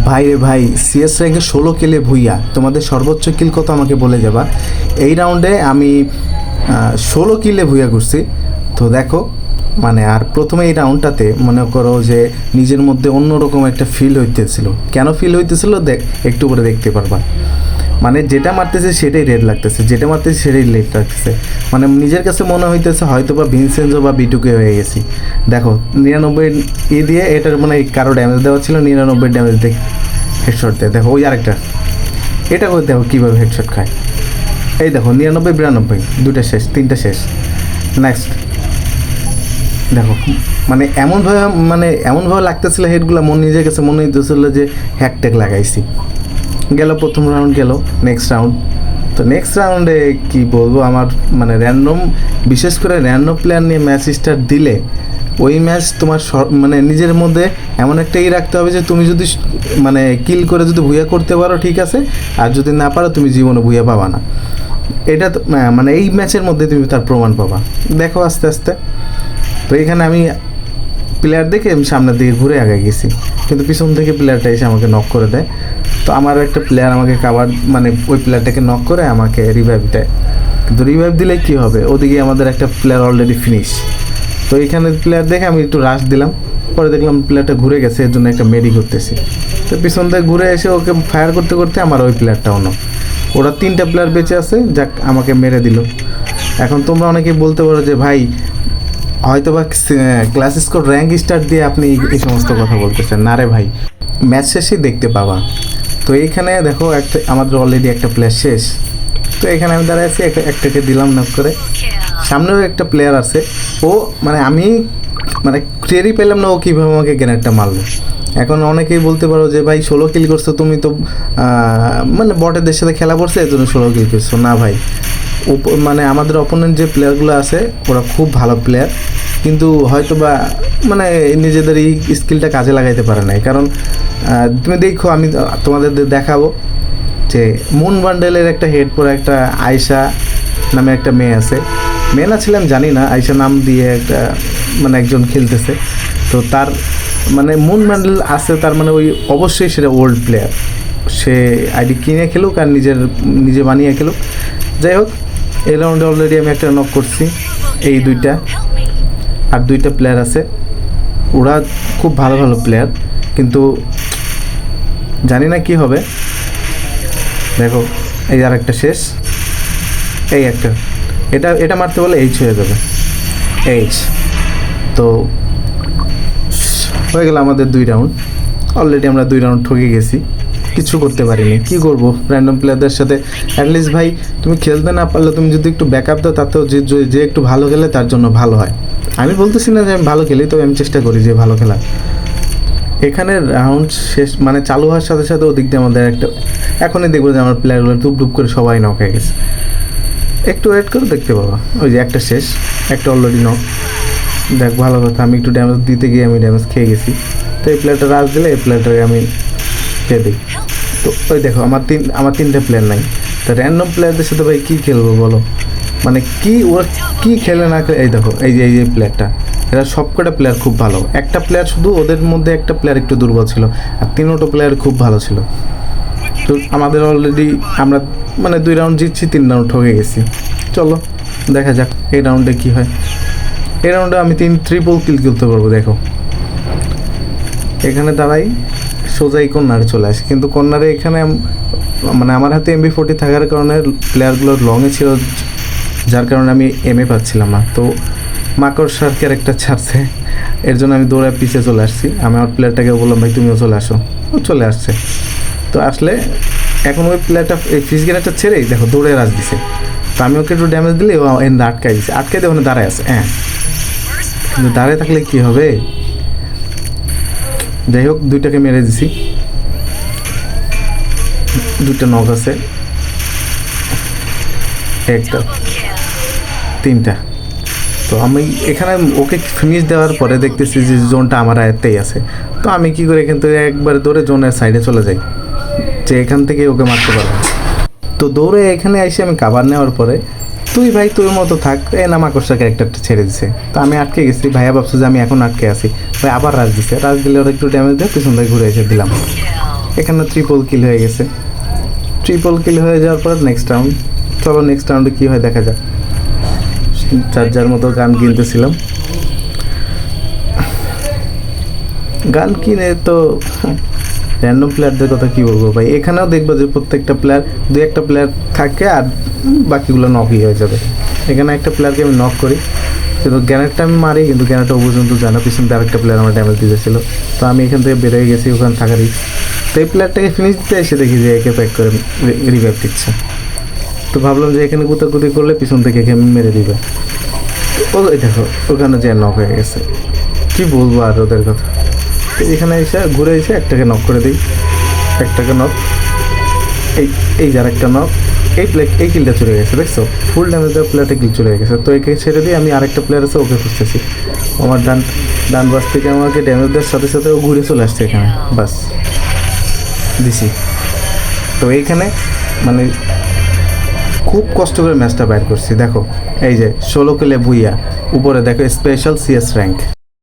ভাই রে ভাই, সিএস র্যাঙ্কে 16 কিলে ভুইয়া। তোমাদের সর্বোচ্চ কিল কত আমাকে বলে যাবা। এই রাউন্ডে আমি 16 কিলে ভুইয়া করছি। তো দেখো মানে আর প্রথমে এই রাউন্ডটাতে মনে করো যে নিজের মধ্যে অন্যরকম একটা ফিল হইতেছিল। কেন ফিল হইতেছিল একটু পরে দেখতে পারবা। মানে যেটা মারতেছে সেটাই রেড লাগতেছে, যেটা মারতেছে সেটাই রেড লাগতেছে। মানে নিজের কাছে মনে হইতেছে হয়তো বা ভিনসেন্জো বা বিটুকে হয়ে গেছি। দেখো 99 দিয়ে এটার মানে কারো ড্যামেজ দেওয়া ছিল, 99 ড্যামেজ দিয়ে হেডশট দেয়। দেখো ওই আরেকটা, এটা করে দেখো কীভাবে হেডশট খায়। এই দেখো 99 92, দুটা শেষ, তিনটা শেষ। নেক্সট দেখো মানে এমনভাবে লাগতেছিল হেডগুলো, নিজের কাছে মনে হইতেছিল যে হ্যাক ট্যাক লাগাইছি। গেল প্রথম রাউন্ড, গেল নেক্সট রাউন্ড। তো নেক্সট রাউন্ডে কি বলবো, আমার মানে র্যান্ডম, বিশেষ করে র্যান্ডম প্লেয়ার নিয়ে ম্যাচ স্টার্ট দিলে ওই ম্যাচ তোমার মানে নিজের মধ্যে এমন একটা রাখতে হবে যে তুমি যদি মানে কিল করে যদি ভুইয়া করতে পারো ঠিক আছে, আর যদি না পারো তুমি জীবনে ভুইয়া পাবা না। এটা মানে এই ম্যাচের মধ্যে তুমি তার প্রমাণ পাবা। দেখো আস্তে আস্তে। তো এখানে আমি প্লেয়ার দেখে আমি সামনের দিকে ঘুরে আগে গেছি, কিন্তু পিছন থেকে প্লেয়ারটা এসে আমাকে নক করে দেয়। তো আমার একটা প্লেয়ার আমাকে কাভার, মানে ওই প্লেয়ারটাকে নক করে আমাকে রিভাইভ দেয়। কিন্তু রিভাইভ দিলে কী হবে, ওদিকে আমাদের একটা প্লেয়ার অলরেডি ফিনিশ। তো এইখানে প্লেয়ার দেখে আমি একটু রাশ দিলাম, পরে দেখলাম প্লেয়ারটা ঘুরে গেছে, এর জন্য একটা মেডি করতেছি। তো পিছন থেকে ঘুরে এসে ওকে ফায়ার করতে করতে আমার ওই প্লেয়ারটাও না, ওরা 3টা প্লেয়ার বেঁচে আছে, যাক আমাকে মেরে দিল। এখন তোমরা অনেকেই বলতে পারো যে ভাই হয়তো বা ক্লাস স্কোর র্যাঙ্ক স্টার্ট দিয়ে আপনি এই সমস্ত কথা বলতেছেন। না রে ভাই, ম্যাচ শেষেই দেখতে পাবা। তো এইখানে দেখো একটা আমাদের অলরেডি একটা প্লেয়ার শেষ। তো এখানে আমি দাঁড়ায় আছি, একটাকে দিলাম নক করে। সামনেও একটা প্লেয়ার আছে, ও মানে আমি মানে টেরই পেলাম না ও কীভাবে আমাকে গ্রেনেডটা মারলো। এখন অনেকেই বলতে পারো যে ভাই 16 কিল করছো তুমি, তো মানে বটেদের সাথে খেলা পড়ছে এর জন্য 16 কিল করছো। না ভাই, মানে আমাদের অপোনেন্ট যে প্লেয়ারগুলো আছে ওরা খুব ভালো প্লেয়ার, কিন্তু হয়তো বা মানে নিজেদের এই স্কিলটা কাজে লাগাইতে পারে নাই। কারণ তুমি দেখো, আমি তোমাদের দেখাবো যে মুন বান্ডেলের একটা হেড পরে একটা আয়শা নামে একটা মেয়ে আছে। মেয়ে না ছিলাম জানি না, আয়শা নাম দিয়ে একটা মানে একজন খেলতেছে। তো তার মানে মুন বান্ডেল আছে, তার মানে ওই অবশ্যই সেটা ওল্ড প্লেয়ার। সে আইডি কিনে খেলুক আর নিজে বানিয়ে খেলুক, যাই হোক। এই রাউন্ডে অলরেডি আমি একটা নক করছি। এই আর দুইটা প্লেয়ার আছে, ওরা খুব ভালো ভালো প্লেয়ার, কিন্তু জানি না কি হবে। দেখো এই আর একটা শেষ, এই একটা, এটা মারতে বলে এইচ হয়ে যাবে, এইচ। তো হয়ে গেল আমাদের 2 রাউন্ড। অলরেডি আমরা 2 রাউন্ড ঠকে গেছি, কিছু করতে পারিনি। কি করবো র্যান্ডম প্লেয়ারদের সাথে? অ্যাটলিস্ট ভাই তুমি খেলতে না পারলে তুমি যদি একটু ব্যাকআপ দাও, তাতেও যে একটু ভালো খেলে তার জন্য ভালো হয়। আমি বলতেছি না যে আমি ভালো খেলি, তবে আমি চেষ্টা করি যে ভালো খেলার। এখানে রাউন্ড শেষ মানে চালু হওয়ার সাথে সাথে ওদিক দিয়ে আমাদের একটা, এখনই দেখবো যে আমার প্লেয়ারগুলো ডুব করে সবাই নক হয়ে গেছে। একটু ওয়েট করে দেখতে পাবা। ওই যে একটা শেষ, একটা অলরেডি নক। দেখ ভালো কথা, আমি একটু ড্যামেজ দিতে গিয়ে আমি ড্যামেজ খেয়ে গেছি। তো এই প্লেয়ারটা রাশ দিলে এই প্লেয়ারটাকে আমি খেয়ে দিই। তো ওই দেখো আমার 3টা প্লেয়ার নাই। তো র্যান্ডম প্লেয়ারদের সাথে ভাই কী খেলবো বলো? মানে ওরা কী খেলে না খেলে। এই দেখো এই যে প্লেয়ারটা, এরা সবকটা প্লেয়ার খুব ভালো। একটা প্লেয়ার শুধু, ওদের মধ্যে একটা প্লেয়ার একটু দুর্বল ছিল, আর 3টা প্লেয়ার খুব ভালো ছিল। তো আমাদের অলরেডি আমরা মানে 2 রাউন্ড জিতছি, 3 রাউন্ড ঠকে গেছি। চলো দেখা যাক এই রাউন্ডে কী হয়। এই রাউন্ডে আমি ট্রিপল কিল খেলতে পারবো। দেখো এখানে দাঁড়াই, সোজাই কর্নারে চলে আসে, কিন্তু কর্নারে এখানে মানে আমার হাতে MB40 থাকার কারণে প্লেয়ারগুলো লংয়ে ছিল, যার কারণে আমি এমএ পাচ্ছিলাম না। তো মাকড়সার ক্যারেক্টার ছাড়ছে, এর জন্য আমি দৌড়ায় পিছিয়ে চলে আসছি। আমি আমার প্লেয়ারটাকে বললাম ভাই তুমিও চলে আসো, ও চলে আসছে। তো আসলে এখন ওই প্লেয়ারটা এই ফিস গ্রেনেডটা ছেড়েই দেখো দৌড়ে রাজ দিছে। তো আমি ওকে একটু ড্যামেজ দিলে ও এনে আটকাই দিছে, আটকাই দিয়ে ওখানে দাঁড়ায় আছে। হ্যাঁ, কিন্তু দাঁড়ায় থাকলে কী হবে? যাই হোক 2টাকে মেরে দিছি, 2টা নক আছে, একটা, 3টা। তো আমি এখানে ওকে ফিনিশ দেওয়ার পরে দেখতেছি যে জোনটা আমার আয়ত্তেই আছে। তো আমি কি করি, এখান থেকে একবার দৌড়ে জোনের সাইডে চলে যাই, যে এখান থেকে ওকে মারতে পারবো। তো দৌড়ে এখানে এসে আমি কাভার নেওয়ার পরে তুই ভাই তোর মতো থাক, এ না মাকড়সার ক্যারেক্টারটা ছেড়ে দিছে। তো আমি আটকে গেছি, ভাইয়া ভাবছে যে আমি এখন আটকে আছি। ভাই আবার রাজ দিছে, রাজ দিলে ওরা একটু ড্যামেজ দেয়, পিছন থেকে ঘুরে এসে দিলাম। এখানে ট্রিপল কিল হয়ে গেছে। ট্রিপল কিল হয়ে যাওয়ার পর নেক্সট রাউন্ড, চলো নেক্সট রাউন্ডে কী হয় দেখা যাক। যার মতো গান কিনতেছিলাম, গান কিনে তো র্যান্ডম প্লেয়ারদের কথা কী বলবো ভাই। এখানেও দেখবো যে প্রত্যেকটা প্লেয়ার, দু একটা প্লেয়ার থাকে আর বাকিগুলো নকই হয়ে যাবে। এখানে একটা প্লেয়ারকে আমি নক করি, কিন্তু গ্যানেটটা আমি মারি, কিন্তু গ্যানেটটা পর্যন্ত জানা পিছন দিয়ে আরেকটা প্লেয়ার আমার ড্যামেজ দিতেছিল। তো আমি এখান থেকে বেরোয় গেছি, ওখানে থাকারই। তো এই প্লেয়ারটাকে ফিনিশ দিতে এসে দেখি যে একে প্যাক করে রিভাইভ দিচ্ছে। তো ভাবলাম যে এখানে গুতাগুতি করলে পিছন থেকে একে মেরে দিবে। ওই দেখো ওখানে যে নক হয়ে গেছে, কী বলবো আর ওদের কথা। তো এখানে এসে ঘুরে এসে একটাকে নক করে দিই, একটাকে নক, এই যার একটা নক, এই কিলটা চলে গেছে, দেখছো ফুল ড্যামেজ দেওয়া প্লেয়ারটা কিল চলে গেছে। তো একে ছেড়ে দিয়ে আমি আরেকটা প্লেয়ার আছে ওকে খুঁজতেছি। আমার ডান বাস থেকে আমাকে ড্যামেজ দেওয়ার সাথে সাথে ও ঘুরে চলে আসছে এখানে, বাস দিছি। তো এইখানে মানে খুব কষ্ট করে ম্যাচটা বাইর করছি। দেখো এই যে 16 কিলে ভুইয়া, উপরে দেখো স্পেশাল সিএস র্যাঙ্ক।